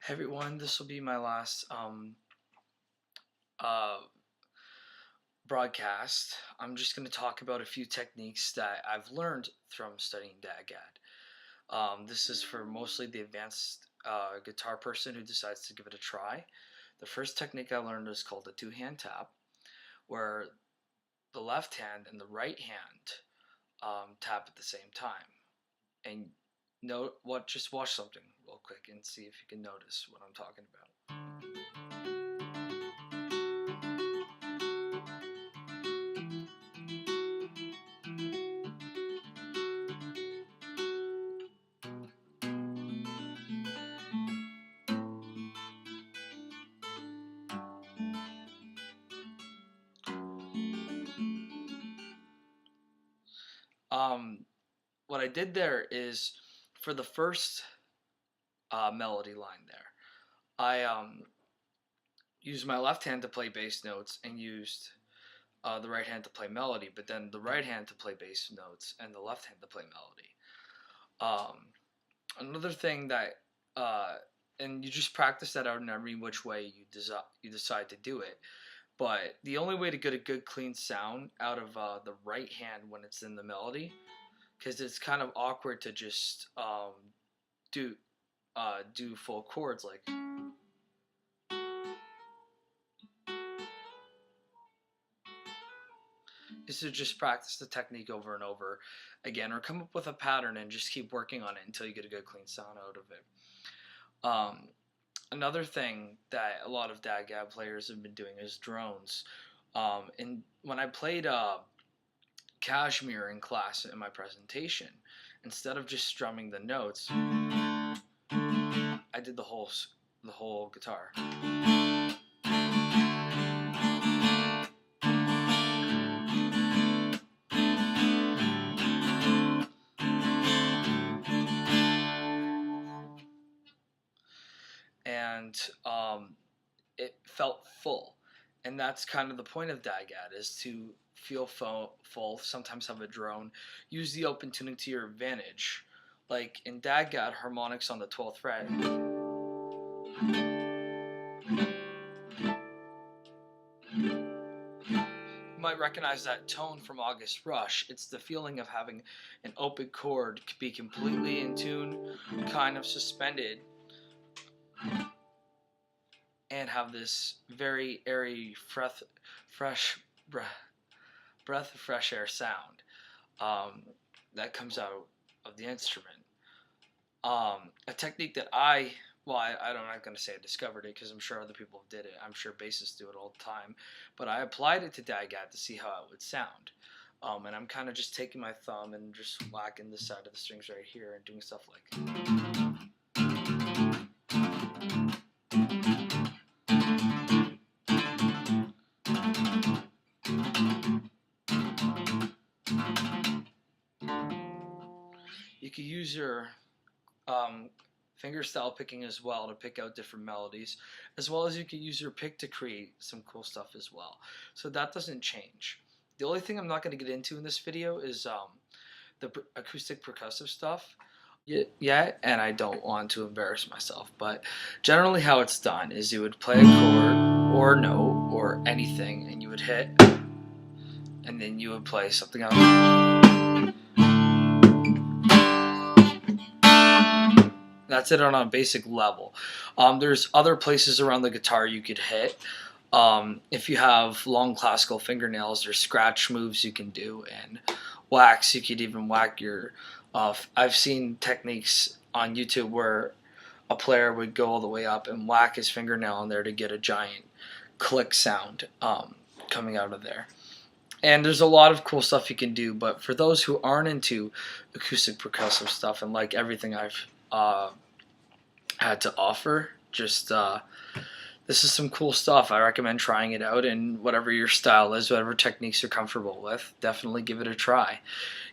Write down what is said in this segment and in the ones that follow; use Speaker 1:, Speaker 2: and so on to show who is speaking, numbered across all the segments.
Speaker 1: Hey everyone, this will be my last uh, broadcast. I'm just going to talk about a few techniques that I've learned from studying DAGAD. This is for mostly the advanced guitar person who decides to give it a try. The first technique I learned is called the two-hand tap, where the left hand and the right hand tap at the same time. And just watch something real quick and see if you can notice what I'm talking about. Um, what I did there is for the first melody line there, I used my left hand to play bass notes and used the right hand to play melody, but then the right hand to play bass notes and the left hand to play melody. Another thing that, and you just practice that out in every which way you decide to do it. But the only way to get a good clean sound out of the right hand when it's in the melody, because it's kind of awkward to just do do full chords like. Is to just practice the technique over and over again, or come up with a pattern and just keep working on it until you get a good clean sound out of it. Another thing that a lot of DAGAB players have been doing is drones. And when I played Kashmir in class in my presentation, instead of just strumming the notes, I did the whole guitar. And it felt full. And that's kind of the point of DAGAD, is to feel full, sometimes have a drone, use the open tuning to your advantage. Like in DAGAD, harmonics on the 12th fret. You might recognize that tone from August Rush. It's the feeling of having an open chord be completely in tune, kind of suspended, and have this very airy, breath of fresh air sound that comes out of the instrument. A technique that I'm not going to say I discovered it because I'm sure other people did it. I'm sure bassists do it all the time. But I applied it to DAGAD to see how it would sound. And I'm kind of just taking my thumb and just whacking the side of the strings right here and doing stuff like. You could use your fingerstyle picking as well to pick out different melodies, as well as you could use your pick to create some cool stuff as well. So that doesn't change. The only thing I'm not going to get into in this video is the acoustic percussive stuff yet, and I don't want to embarrass myself, but generally how it's done is you would play a chord or a note or anything, and you would hit, and then you would play something else. That's it on a basic level. There's other places around the guitar you could hit. If you have long classical fingernails, there's scratch moves you can do, and wax. You could even whack your. I've seen techniques on YouTube where a player would go all the way up and whack his fingernail on there to get a giant click sound coming out of there. And there's a lot of cool stuff you can do, but for those who aren't into acoustic percussive stuff and like everything I've had to offer, just this is some cool stuff. I recommend trying it out, and whatever your style is, whatever techniques you're comfortable with, definitely give it a try.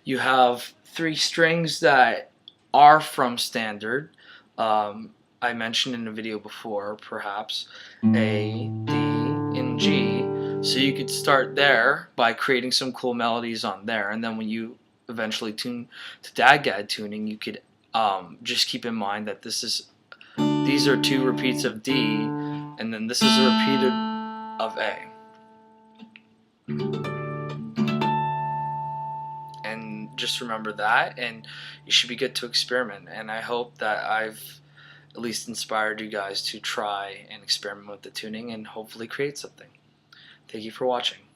Speaker 1: You have 3 strings that are from standard. I mentioned in a video before, perhaps, A, D, and G. So you could start there by creating some cool melodies on there, and then when you eventually tune to DAGAD tuning, you could just keep in mind that this is these are 2 repeats of D, and then this is a repeat of A. And just remember that, and you should be good to experiment. And I hope that I've at least inspired you guys to try and experiment with the tuning and hopefully create something. Thank you for watching.